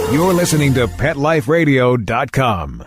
You're listening to PetLifeRadio.com.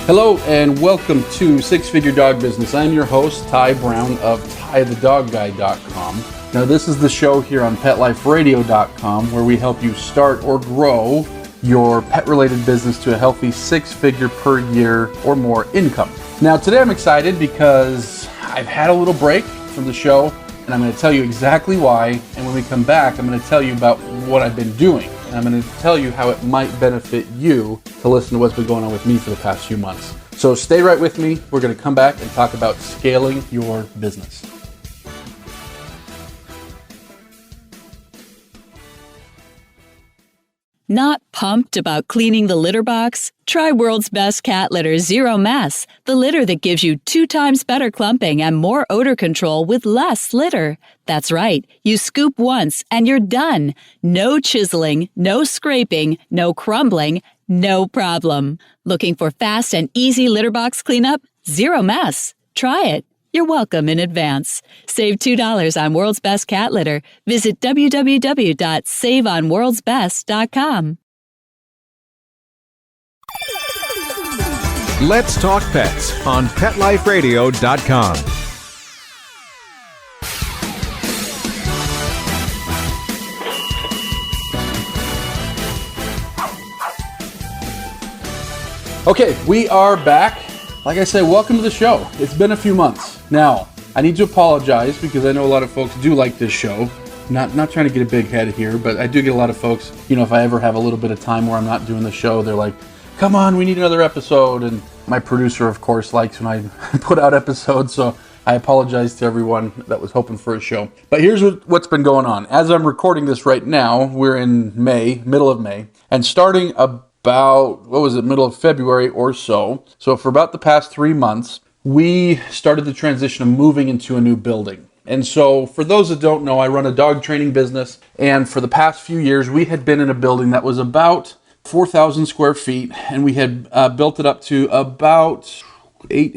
Hello and welcome to Six Figure Dog Business. I'm your host, Ty Brown of TyTheDogGuy.com. Now this is the show here on PetLifeRadio.com where we help you start or grow your pet-related business to a healthy six-figure per year or more income. Now today I'm excited because I've had a little break from the show and I'm going to tell you exactly why, and when we come back I'm going to tell you about what I've been doing. I'm going to tell you how it might benefit you to listen to what's been going on with me for the past few months. So stay right with me. We're going to come back and talk about scaling your business. Not pumped about cleaning the litter box? Try World's Best Cat Litter Zero Mess, the litter that gives you 2 times better clumping and more odor control with less litter. That's right, you scoop once and you're done. No chiseling, no scraping, no crumbling, no problem. Looking for fast and easy litter box cleanup? Zero Mess. Try it. You're welcome in advance. Save $2 on World's Best Cat Litter. Visit www.saveonworldsbest.com. Let's talk pets on PetLifeRadio.com. Okay, we are back. Like I say, welcome to the show. It's been a few months. Now, I need to apologize because I know a lot of folks do like this show. Not trying to get a big head here, but I do get a lot of folks, if I ever have a little bit of time where I'm not doing the show, they're like, come on, we need another episode. And my producer, of course, likes when I put out episodes, so I apologize to everyone that was hoping for a show. But here's what's been going on. As I'm recording this right now, we're in May, middle of May, and starting about, middle of February or so. So for about the past 3 months, we started the transition of moving into a new building. And so for those that don't know, I run a dog training business. And for the past few years, we had been in a building that was about 4,000 square feet. And we had built it up to about 8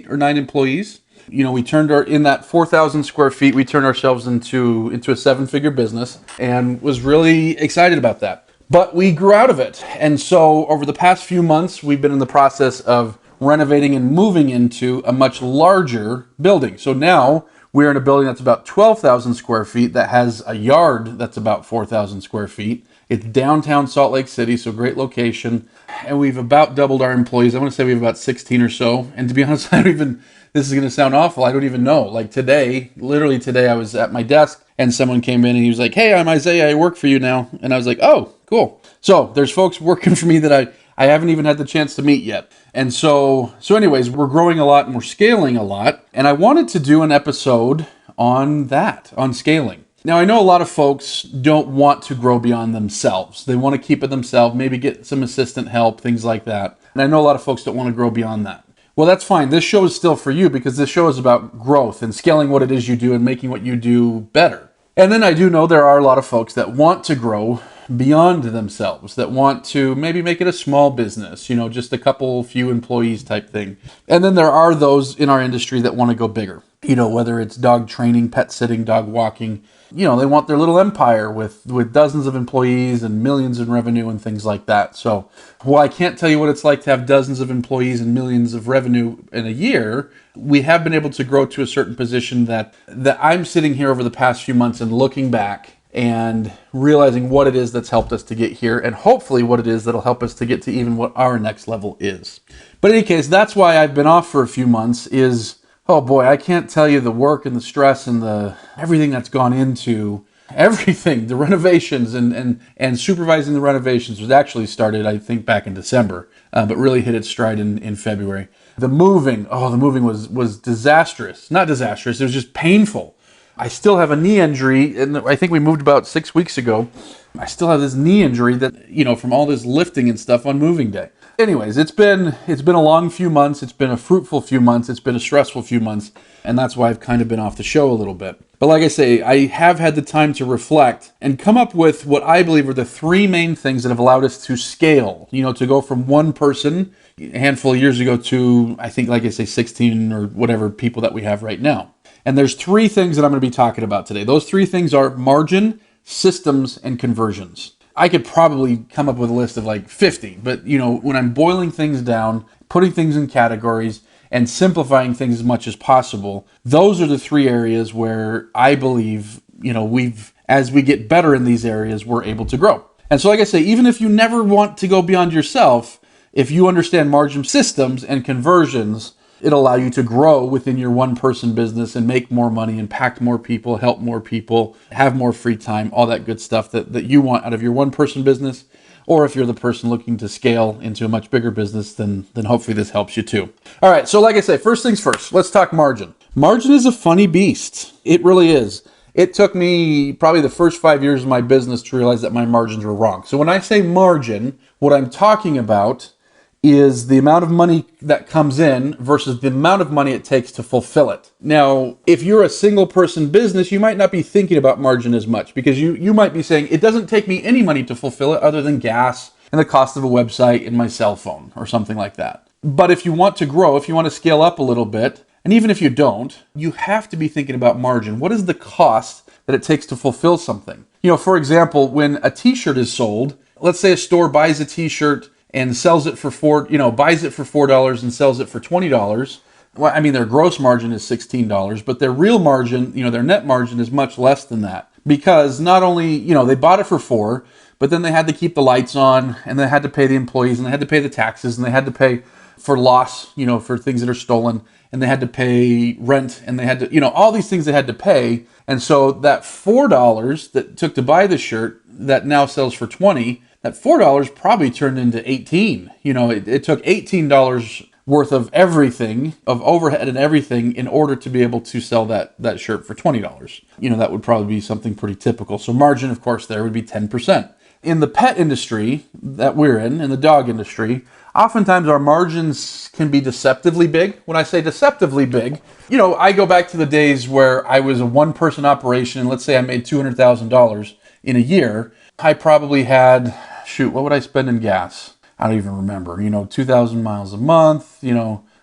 or 9 employees. We turned in that 4,000 square feet, we turned ourselves into a 7-figure business and was really excited about that. But we grew out of it. And so over the past few months, we've been in the process of renovating and moving into a much larger building. So now we're in a building that's about 12,000 square feet that has a yard that's about 4,000 square feet. It's downtown Salt Lake City, so great location. And we've about doubled our employees. I want to say we have about 16 or so. And to be honest, this is going to sound awful. I don't even know. Like literally today, I was at my desk and someone came in and he was like, hey, I'm Isaiah. I work for you now. And I was like, oh, cool. So there's folks working for me that I haven't even had the chance to meet yet. And so anyways, we're growing a lot and we're scaling a lot. And I wanted to do an episode on that, on scaling. Now, I know a lot of folks don't want to grow beyond themselves. They want to keep it themselves, maybe get some assistant help, things like that. And I know a lot of folks don't want to grow beyond that. Well, that's fine. This show is still for you because this show is about growth and scaling what it is you do and making what you do better. And then I do know there are a lot of folks that want to grow beyond themselves, that want to maybe make it a small business, just a few employees type thing. And then there are those in our industry that want to go bigger, whether it's dog training, pet sitting, dog walking, they want their little empire with dozens of employees and millions in revenue and things like that. So while I can't tell you what it's like to have dozens of employees and millions of revenue in a year, we have been able to grow to a certain position that I'm sitting here over the past few months and looking back and realizing what it is that's helped us to get here and hopefully what it is that'll help us to get to even what our next level is. But in any case, that's why I've been off for a few months is, oh boy, I can't tell you the work and the stress and everything that's gone into everything, the renovations and supervising the renovations was actually started, I think, back in December, but really hit its stride in February. The moving was disastrous. Not disastrous, it was just painful. I still have a knee injury, and I think we moved about 6 weeks ago. I still have this knee injury that, from all this lifting and stuff on moving day. Anyways, it's been a long few months. It's been a fruitful few months. It's been a stressful few months. And that's why I've kind of been off the show a little bit. But like I say, I have had the time to reflect and come up with what I believe are the three main things that have allowed us to scale, to go from one person a handful of years ago to, I think, like I say, 16 or whatever people that we have right now. And there's three things that I'm going to be talking about today. Those three things are margin, systems, and conversions. I could probably come up with a list of like 50, but when I'm boiling things down, putting things in categories, and simplifying things as much as possible, those are the three areas where I believe, as we get better in these areas, we're able to grow. And so like I say, even if you never want to go beyond yourself, if you understand margin, systems, and conversions, it'll allow you to grow within your one-person business and make more money, impact more people, help more people, have more free time, all that good stuff that you want out of your one-person business. Or if you're the person looking to scale into a much bigger business, then hopefully this helps you too. All right, so like I say, first things first, let's talk margin. Margin is a funny beast. It really is. It took me probably the first 5 years of my business to realize that my margins were wrong. So when I say margin, what I'm talking about is the amount of money that comes in versus the amount of money it takes to fulfill it. Now, if you're a single person business, you might not be thinking about margin as much because you might be saying, it doesn't take me any money to fulfill it other than gas and the cost of a website and my cell phone or something like that. But if you want to grow, if you want to scale up a little bit, and even if you don't, you have to be thinking about margin. What is the cost that it takes to fulfill something? For example, when a t-shirt is sold, let's say a store buys a t-shirt and sells it for buys it for $4 and sells it for $20. Well, I mean, their gross margin is $16, but their real margin, their net margin is much less than that because not only, they bought it for $4, but then they had to keep the lights on and they had to pay the employees and they had to pay the taxes and they had to pay for loss, for things that are stolen, and they had to pay rent and they had to, all these things they had to pay. And so that $4 that it took to buy the shirt that now sells for $20, that $4 probably turned into $18. It took $18 worth of everything, of overhead and everything, in order to be able to sell that shirt for $20. That would probably be something pretty typical. So margin, of course, there would be 10%. In the pet industry that we're in the dog industry, oftentimes our margins can be deceptively big. When I say deceptively big, I go back to the days where I was a one-person operation, and let's say I made $200,000 in a year. I probably had, what would I spend in gas? I don't even remember, 2,000 miles a month,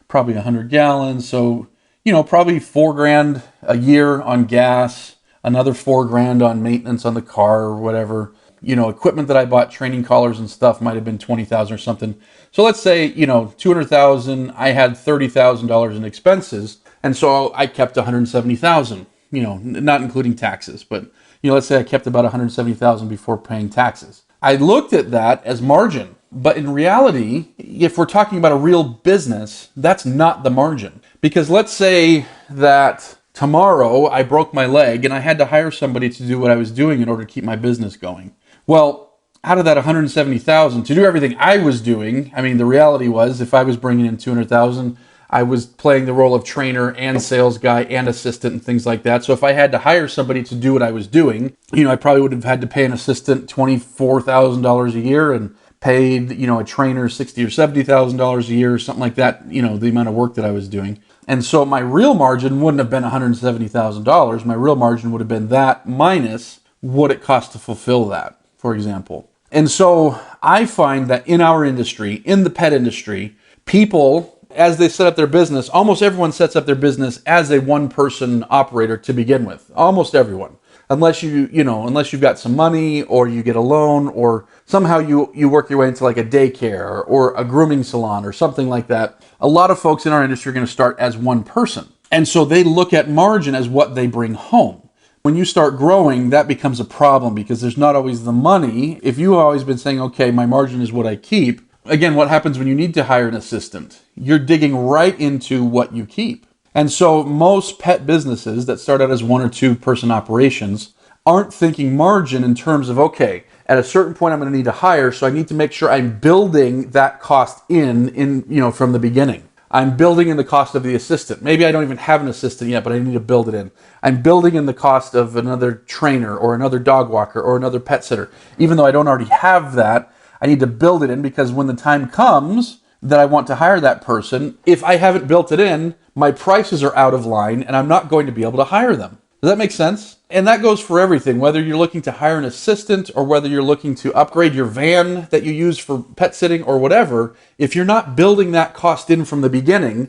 probably 100 gallons. So, probably $4,000 a year on gas, another $4,000 on maintenance on the car or whatever. Equipment that I bought, training collars and stuff, might have been 20,000 or something. So let's say, 200,000, I had $30,000 in expenses. And so I kept 170,000, not including taxes, but let's say I kept about 170,000 before paying taxes. I looked at that as margin, but in reality, if we're talking about a real business, that's not the margin. Because let's say that tomorrow I broke my leg and I had to hire somebody to do what I was doing in order to keep my business going. Well, out of that 170,000 to do everything I was doing, I mean, the reality was if I was bringing in 200,000, I was playing the role of trainer and sales guy and assistant and things like that. So if I had to hire somebody to do what I was doing, I probably would have had to pay an assistant $24,000 a year and paid, a trainer $60,000 or $70,000 a year or something like that, the amount of work that I was doing. And so my real margin wouldn't have been $170,000. My real margin would have been that minus what it cost to fulfill that, for example. And so I find that in our industry, in the pet industry, people, as they set up their business, almost everyone sets up their business as a one-person operator to begin with. Almost everyone. Unless unless you've got some money or you get a loan or somehow you work your way into like a daycare or a grooming salon or something like that. A lot of folks in our industry are going to start as one person. And so they look at margin as what they bring home. When you start growing, that becomes a problem because there's not always the money. If you've always been saying, okay, my margin is what I keep, again, what happens when you need to hire an assistant? You're digging right into what you keep. And so most pet businesses that start out as one or two person operations aren't thinking margin in terms of, okay, at a certain point I'm going to need to hire, so I need to make sure I'm building that cost in from the beginning. I'm building in the cost of the assistant. Maybe I don't even have an assistant yet, but I need to build it in. I'm building in the cost of another trainer or another dog walker or another pet sitter. Even though I don't already have that, I need to build it in because when the time comes that I want to hire that person, if I haven't built it in, my prices are out of line and I'm not going to be able to hire them. Does that make sense? And that goes for everything, whether you're looking to hire an assistant or whether you're looking to upgrade your van that you use for pet sitting or whatever. If you're not building that cost in from the beginning,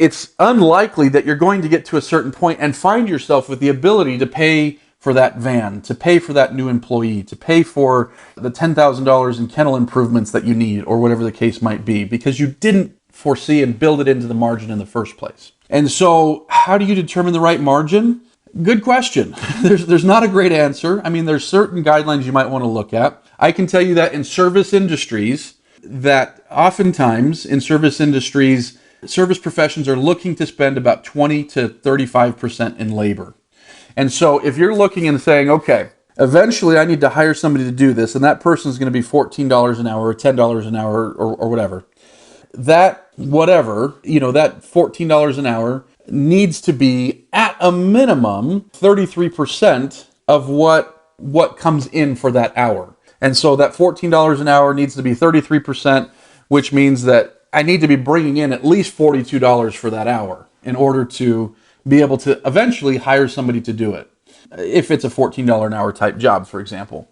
it's unlikely that you're going to get to a certain point and find yourself with the ability to pay for that van, to pay for that new employee, to pay for the $10,000 in kennel improvements that you need or whatever the case might be, because you didn't foresee and build it into the margin in the first place. And so how do you determine the right margin? Good question. There's not a great answer. I mean, there's certain guidelines you might want to look at. I can tell you that in service industries, that oftentimes in service industries, service professions are looking to spend about 20 to 35% in labor. And so if you're looking and saying, okay, eventually I need to hire somebody to do this, and that person is going to be $14 an hour or $10 an hour or whatever, that $14 an hour needs to be at a minimum 33% of what comes in for that hour. And so that $14 an hour needs to be 33%, which means that I need to be bringing in at least $42 for that hour in order to be able to eventually hire somebody to do it, if it's a $14 an hour type job, for example.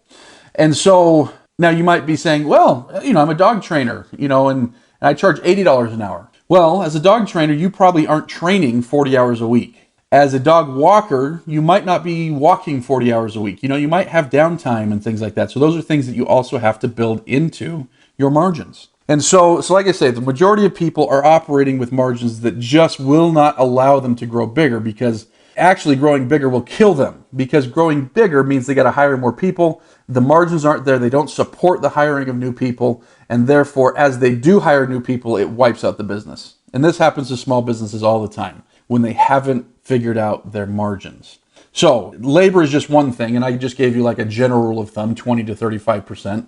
And so now you might be saying, well, I'm a dog trainer, and I charge $80 an hour. Well, as a dog trainer, you probably aren't training 40 hours a week. As a dog walker, you might not be walking 40 hours a week. You might have downtime and things like that. So those are things that you also have to build into your margins. And so like I say, the majority of people are operating with margins that just will not allow them to grow bigger, because actually growing bigger will kill them, because growing bigger means they got to hire more people. The margins aren't there. They don't support the hiring of new people. And therefore, as they do hire new people, it wipes out the business. And this happens to small businesses all the time when they haven't figured out their margins. So labor is just one thing. And I just gave you like a general rule of thumb, 20 to 35%.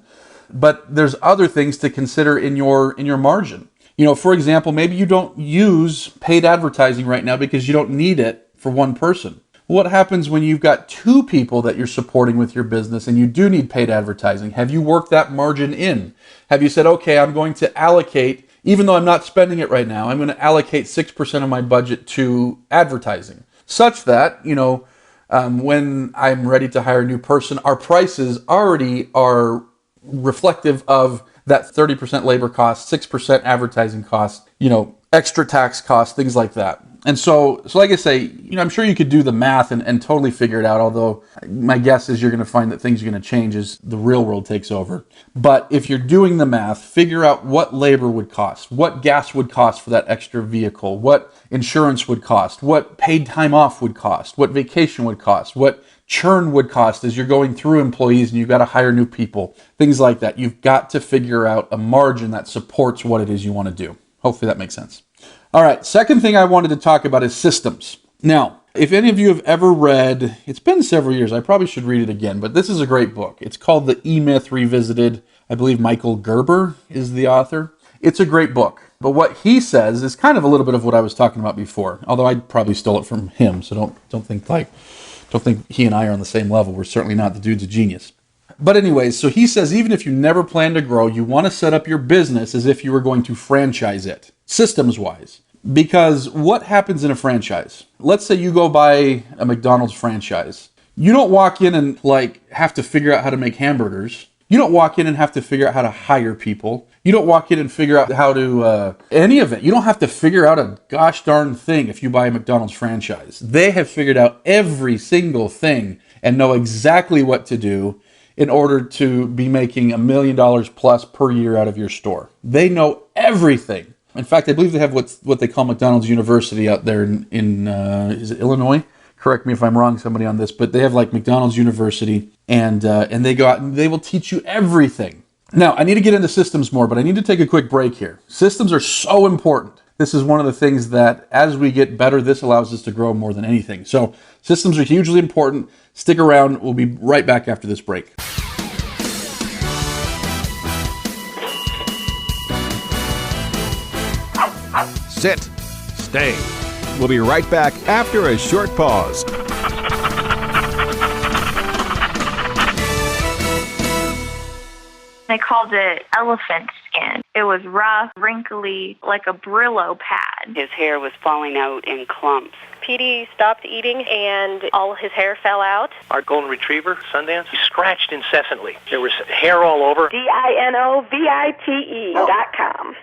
But there's other things to consider in your margin. For example, maybe you don't use paid advertising right now because you don't need it for one person. What happens when you've got two people that you're supporting with your business and you do need paid advertising? Have you worked that margin in? Have you said, okay, I'm going to allocate, even though I'm not spending it right now, I'm going to allocate 6% of my budget to advertising, such that, when I'm ready to hire a new person, our prices already are reflective of that 30% labor cost, 6% advertising cost, extra tax costs, things like that. And so like I say, I'm sure you could do the math and totally figure it out, although my guess is you're going to find that things are going to change as the real world takes over. But if you're doing the math, figure out what labor would cost, what gas would cost for that extra vehicle, what insurance would cost, what paid time off would cost, what vacation would cost, what churn would cost as you're going through employees and you've got to hire new people, things like that. You've got to figure out a margin that supports what it is you want to do. Hopefully that makes sense. All right, second thing I wanted to talk about is systems. Now, if any of you have ever read, it's been several years, I probably should read it again, but this is a great book. It's called The E-Myth Revisited. I believe Michael Gerber is the author. It's a great book, but what he says is kind of a little bit of what I was talking about before, although I probably stole it from him, so don't think he and I are on the same level. We're certainly not. The dude's a genius. But anyways, so he says, even if you never plan to grow, you want to set up your business as if you were going to franchise it, systems-wise. Because what happens in a franchise? Let's say you go buy a McDonald's franchise. You don't walk in and have to figure out how to make hamburgers. You don't walk in and have to figure out how to hire people. You don't walk in and figure out how to, any of it. You don't have to figure out a gosh darn thing if you buy a McDonald's franchise. They have figured out every single thing and know exactly what to do in order to be making $1 million plus per year out of your store. They know everything. In fact, I believe they have what they call McDonald's University out there in is it Illinois? Correct me if I'm wrong, somebody on this, but they have McDonald's University, and they go out and they will teach you everything. Now, I need to get into systems more, but I need to take a quick break here. Systems are so important. This is one of the things that, as we get better, this allows us to grow more than anything. So, systems are hugely important. Stick around. We'll be right back after this break. Sit. Stay. We'll be right back after a short pause. They called it elephant skin. It was rough, wrinkly, like a Brillo pad. His hair was falling out in clumps. Petey stopped eating and all his hair fell out. Our golden retriever, Sundance, he scratched incessantly. There was hair all over. DINOVITE.com.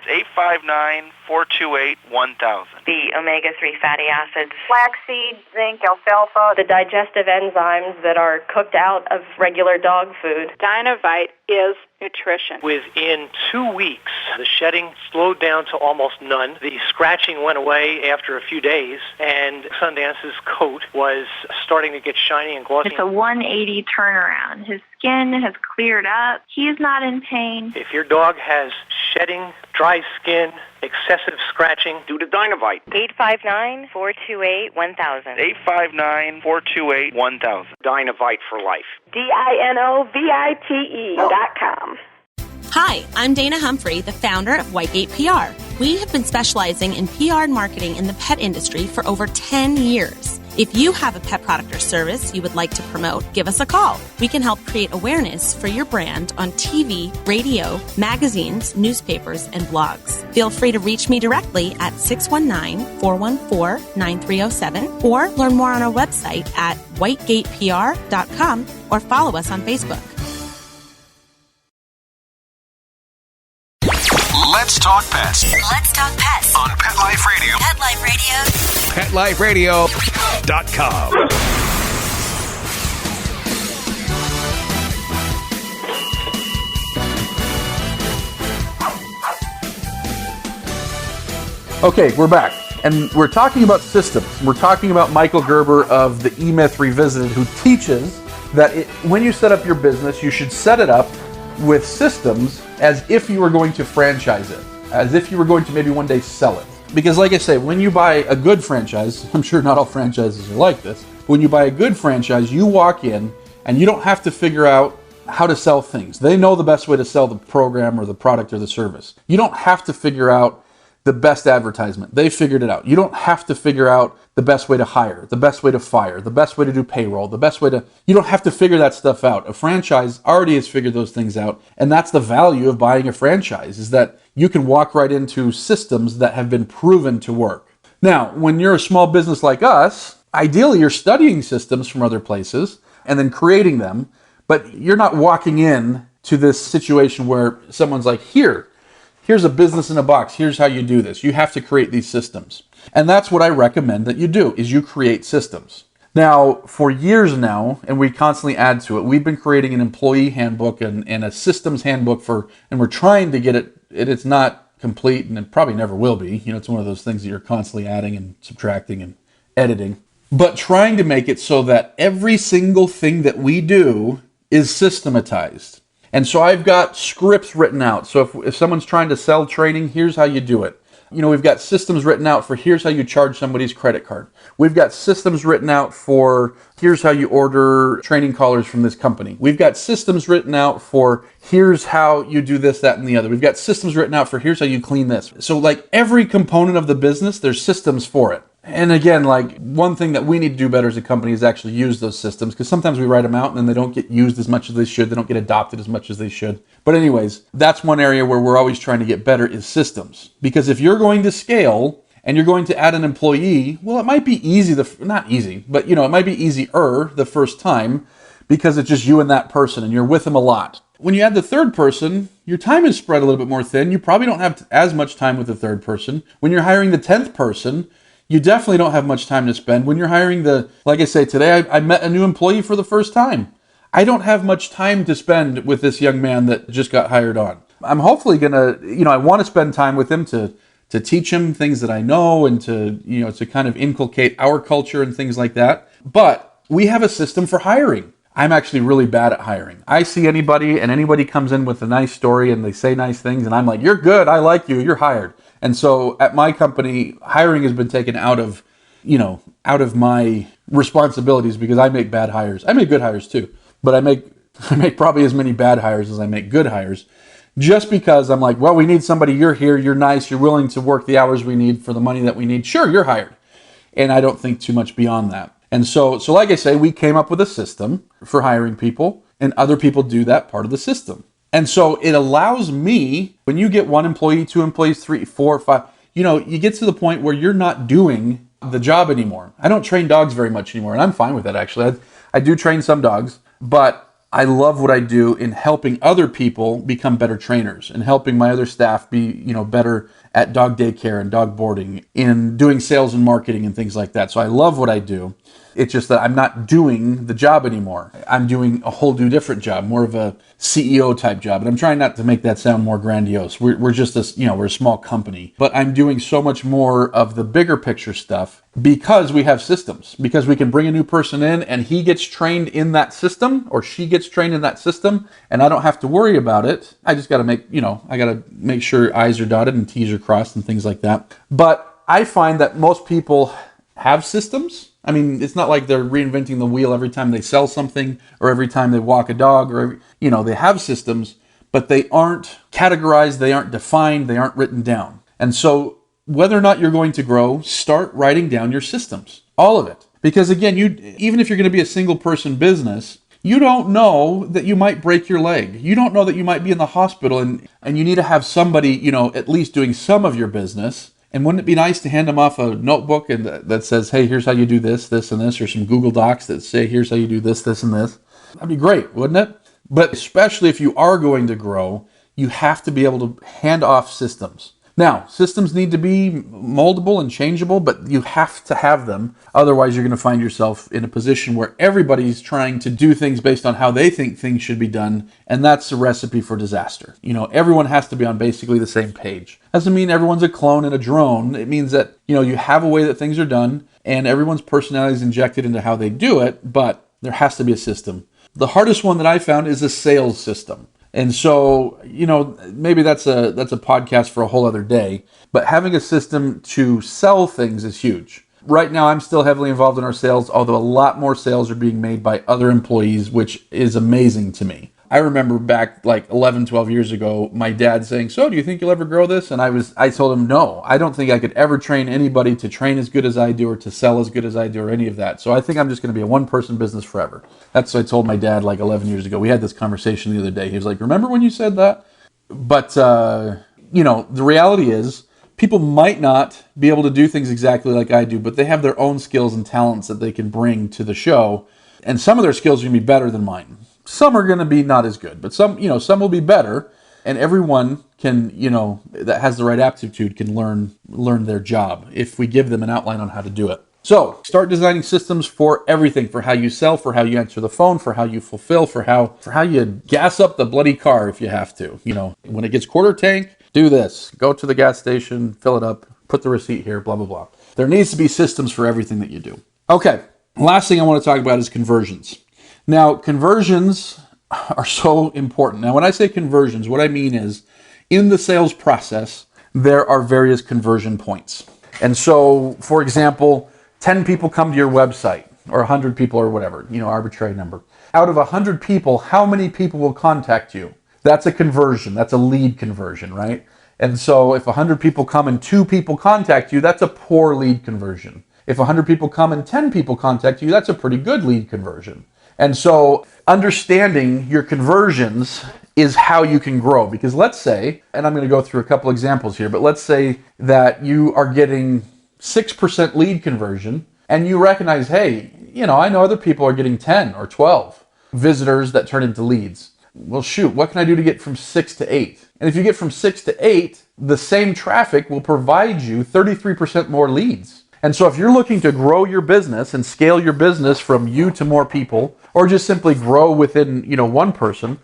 859-428-1000. The omega-3 fatty acids. Flaxseed, zinc, alfalfa. The digestive enzymes that are cooked out of regular dog food. Dinovite is nutrition. Within 2 weeks, the shedding slowed down to almost none. The scratching went away after a few days, and Sundance's coat was starting to get shiny and glossy. It's a 180 turnaround. His skin has cleared up. He's not in pain. If your dog has shedding, dry skin, excessive scratching, Do the Dinovite. 859-428-1000. 859-428-1000. Dinovite for life. DINOVITE.com. Hi, I'm Dana Humphrey, the founder of Whitegate PR. We have been specializing in PR and marketing in the pet industry for over 10 years. If you have a pet product or service you would like to promote, give us a call. We can help create awareness for your brand on TV, radio, magazines, newspapers, and blogs. Feel free to reach me directly at 619-414-9307 or learn more on our website at whitegatepr.com or follow us on Facebook. Let's talk pets Let's talk pets on Pet Life Radio. Pet Life Radio. PetLifeRadio.com. Okay, we're back. And we're talking about systems. We're talking about Michael Gerber of the E-Myth Revisited, who teaches that when you set up your business, you should set it up with systems as if you were going to franchise it, as if you were going to maybe one day sell it. Because like I say, when you buy a good franchise, I'm sure not all franchises are like this, but when you buy a good franchise, you walk in and you don't have to figure out how to sell things. They know the best way to sell the program or the product or the service. You don't have to figure out the best advertisement. They figured it out. You don't have to figure out the best way to hire, the best way to fire, the best way to do payroll, the best way to... You don't have to figure that stuff out. A franchise already has figured those things out, and that's the value of buying a franchise, is that you can walk right into systems that have been proven to work. Now, when you're a small business like us, ideally you're studying systems from other places and then creating them, but you're not walking in to this situation where someone's like, here's a business in a box. Here's how you do this. You have to create these systems. And that's what I recommend that you do, is you create systems. Now, for years now, and we constantly add to it, we've been creating an employee handbook and a systems handbook and we're trying to get it. It's not complete, and it probably never will be. You know, it's one of those things that you're constantly adding and subtracting and editing. But trying to make it so that every single thing that we do is systematized. And so I've got scripts written out. So if someone's trying to sell training, here's how you do it. You know, we've got systems written out for here's how you charge somebody's credit card. We've got systems written out for here's how you order training callers from this company. We've got systems written out for here's how you do this, that, and the other. We've got systems written out for here's how you clean this. So like every component of the business, there's systems for it. And again, like one thing that we need to do better as a company is actually use those systems, because sometimes we write them out and then they don't get used as much as they should. They don't get adopted as much as they should. But anyways, that's one area where we're always trying to get better is systems. Because if you're going to scale and you're going to add an employee, well, it might be easy, not easy, but you know, it might be easier the first time because it's just you and that person and you're with them a lot. When you add the third person, your time is spread a little bit more thin. You probably don't have as much time with the third person. When you're hiring the 10th person, you definitely don't have much time to spend. When you're hiring like I say, today I met a new employee for the first time. I don't have much time to spend with this young man that just got hired on. I'm hopefully gonna, I want to spend time with him to teach him things that I know and to kind of inculcate our culture and things like that. But we have a system for hiring. I'm actually really bad at hiring. I see anybody and anybody comes in with a nice story and they say nice things and I'm like, you're good, I like you, you're hired. And so at my company, hiring has been taken out of my responsibilities because I make bad hires. I make good hires too, but I make probably as many bad hires as I make good hires. just because I'm like, well, we need somebody, you're here, you're nice, you're willing to work the hours we need for the money that we need. Sure, you're hired. And I don't think too much beyond that. And so like I say, we came up with a system for hiring people, and other people do that part of the system. And so it allows me, when you get 1 employee, 2 employees, 3, 4, 5, you get to the point where you're not doing the job anymore. I don't train dogs very much anymore, and I'm fine with that, actually. I do train some dogs, but I love what I do in helping other people become better trainers and helping my other staff be, better at dog daycare and dog boarding, in doing sales and marketing and things like that. So I love what I do. It's just that I'm not doing the job anymore. I'm doing a whole new different job, more of a CEO type job. And I'm trying not to make that sound more grandiose. We're just we're a small company, but I'm doing so much more of the bigger picture stuff because we have systems, because we can bring a new person in and he gets trained in that system or she gets trained in that system, and I don't have to worry about it. I just got to make sure I's are dotted and T's are crossed and things like that. But I find that most people have systems. I mean, it's not like they're reinventing the wheel every time they sell something or every time they walk a dog, or, they have systems, but they aren't categorized, they aren't defined, they aren't written down. And so whether or not you're going to grow, start writing down your systems, all of it. Because again, even if you're going to be a single person business, you don't know that you might break your leg. You don't know that you might be in the hospital and you need to have somebody, at least doing some of your business. And wouldn't it be nice to hand them off a notebook and that says, hey, here's how you do this, this, and this, or some Google Docs that say, here's how you do this, this, and this? That'd be great, wouldn't it? But especially if you are going to grow, you have to be able to hand off systems. Now, systems need to be moldable and changeable, but you have to have them. Otherwise, you're going to find yourself in a position where everybody's trying to do things based on how they think things should be done, and that's a recipe for disaster. Everyone has to be on basically the same page. Doesn't mean everyone's a clone and a drone. It means that, you have a way that things are done, and everyone's personality is injected into how they do it, but there has to be a system. The hardest one that I found is a sales system. And so, maybe that's a podcast for a whole other day, but having a system to sell things is huge. Right now, I'm still heavily involved in our sales, although a lot more sales are being made by other employees, which is amazing to me. I remember back like 11, 12 years ago, my dad saying, so do you think you'll ever grow this? And I told him, no, I don't think I could ever train anybody to train as good as I do or to sell as good as I do or any of that. So I think I'm just going to be a one-person business forever. That's what I told my dad like 11 years ago. We had this conversation the other day. He was like, remember when you said that? But, the reality is people might not be able to do things exactly like I do, but they have their own skills and talents that they can bring to the show. And some of their skills are going to be better than mine. Some are going to be not as good, but some will be better. And everyone can, that has the right aptitude can learn their job if we give them an outline on how to do it. So start designing systems for everything, for how you sell, for how you answer the phone, for how you fulfill, for how you gas up the bloody car if you have to. When it gets quarter tank, do this. Go to the gas station, fill it up, put the receipt here, blah, blah, blah. There needs to be systems for everything that you do. Okay, last thing I want to talk about is conversions. Now, conversions are so important. Now, when I say conversions, what I mean is in the sales process, there are various conversion points. And so, for example, 10 people come to your website, or 100 people or whatever, arbitrary number. Out of 100 people, how many people will contact you? That's a conversion. That's a lead conversion, right? And so if 100 people come and 2 people contact you, that's a poor lead conversion. If 100 people come and 10 people contact you, that's a pretty good lead conversion. And so understanding your conversions is how you can grow. Because let's say, and I'm going to go through a couple examples here, but let's say that you are getting 6% lead conversion and you recognize, hey, I know other people are getting 10 or 12 visitors that turn into leads. Well, shoot, what can I do to get from 6 to 8? And if you get from 6 to 8, the same traffic will provide you 33% more leads. And so if you're looking to grow your business and scale your business from you to more people, or just simply grow within, one person,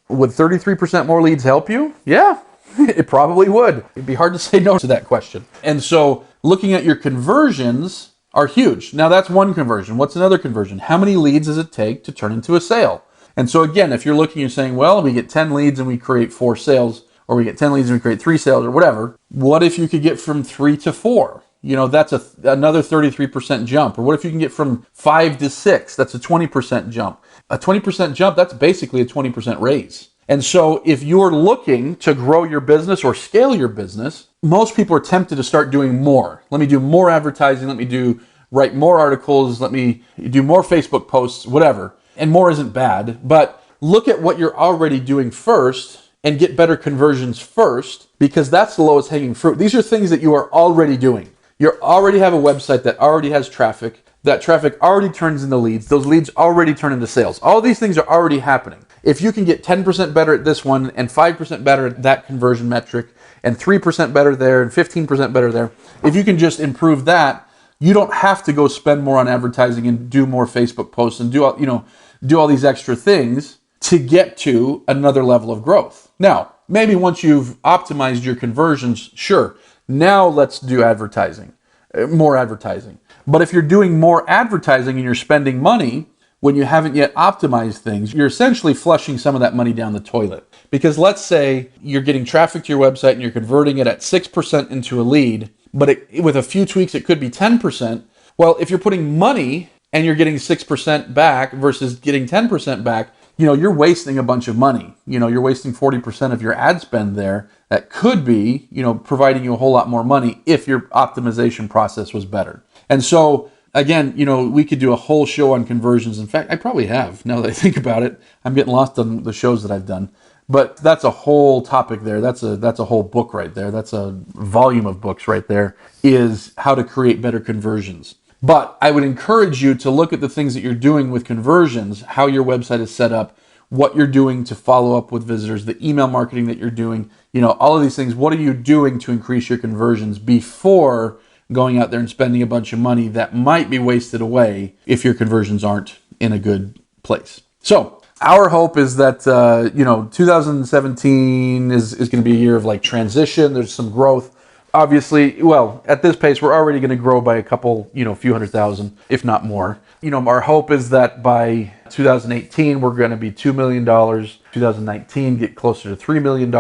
would 33% more leads help you? Yeah, it probably would. It'd be hard to say no to that question. And so looking at your conversions are huge. Now that's one conversion. What's another conversion? How many leads does it take to turn into a sale? And so again, if you're looking, you're saying, well, we get 10 leads and we create 4 sales, or we get 10 leads and we create 3 sales or whatever. What if you could get from 3 to 4? That's another 33% jump. Or what if you can get from 5 to 6? That's a 20% jump. A 20% jump, that's basically a 20% raise. And so if you're looking to grow your business or scale your business, most people are tempted to start doing more. Let me do more advertising. Let me write more articles. Let me do more Facebook posts, whatever. And more isn't bad, but look at what you're already doing first and get better conversions first, because that's the lowest hanging fruit. These are things that you are already doing. You already have a website that already has traffic. That traffic already turns into leads. Those leads already turn into sales. All these things are already happening. If you can get 10% better at this one and 5% better at that conversion metric and 3% better there and 15% better there, if you can just improve that, you don't have to go spend more on advertising and do more Facebook posts and do all these extra things to get to another level of growth. Now, maybe once you've optimized your conversions, sure, now let's do advertising, more advertising. But if you're doing more advertising and you're spending money when you haven't yet optimized things, you're essentially flushing some of that money down the toilet. Because let's say you're getting traffic to your website and you're converting it at 6% into a lead, but with a few tweaks, it could be 10%. Well, if you're putting money and you're getting 6% back versus getting 10% back, you're wasting a bunch of money. You're wasting 40% of your ad spend there that could be, providing you a whole lot more money if your optimization process was better. And so, again, we could do a whole show on conversions. In fact, I probably have, now that I think about it. I'm getting lost on the shows that I've done. But that's a whole topic there. That's a whole book right there. That's a volume of books right there, is how to create better conversions. But I would encourage you to look at the things that you're doing with conversions, how your website is set up, what you're doing to follow up with visitors, the email marketing that you're doing, all of these things. What are you doing to increase your conversions before going out there and spending a bunch of money that might be wasted away if your conversions aren't in a good place? So our hope is that, 2017 is going to be a year of transition. There's some growth. Obviously, well, at this pace, we're already going to grow by a couple, few hundred thousand, if not more. Our hope is that by 2018, we're going to be $2 million. 2019, get closer to $3 million.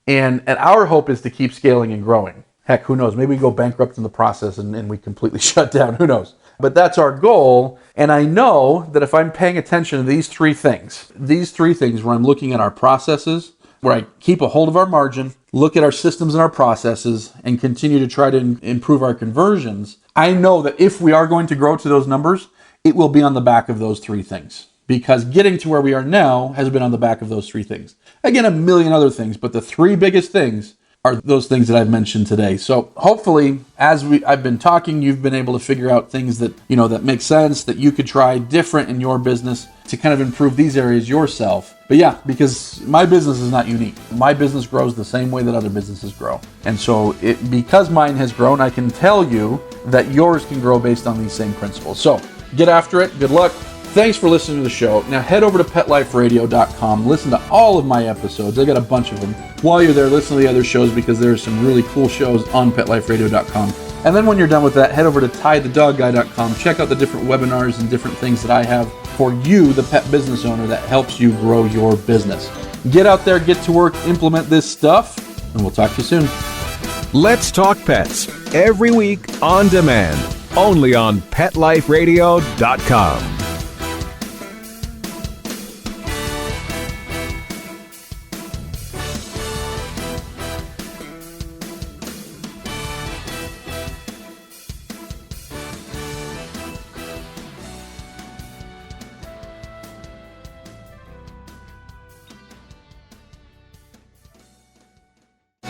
And our hope is to keep scaling and growing. Heck, who knows? Maybe we go bankrupt in the process and we completely shut down. Who knows? But that's our goal. And I know that if I'm paying attention to these three things where I'm looking at our processes, where I keep a hold of our margin, look at our systems and our processes, and continue to try to improve our conversions, I know that if we are going to grow to those numbers, it will be on the back of those three things. Because getting to where we are now has been on the back of those three things. Again, a million other things, but the three biggest things are those things that I've mentioned today. So hopefully, as I've been talking, you've been able to figure out things that, that make sense, that you could try different in your business to kind of improve these areas yourself. But yeah, because my business is not unique. My business grows the same way that other businesses grow. And so because mine has grown, I can tell you that yours can grow based on these same principles. So get after it. Good luck. Thanks for listening to the show. Now head over to PetLifeRadio.com. Listen to all of my episodes. I got a bunch of them. While you're there, listen to the other shows because there are some really cool shows on PetLifeRadio.com. And then when you're done with that, head over to TieTheDogGuy.com. Check out the different webinars and different things that I have for you, the pet business owner, that helps you grow your business. Get out there, get to work, implement this stuff, and we'll talk to you soon. Let's Talk Pets, every week on demand, only on PetLifeRadio.com.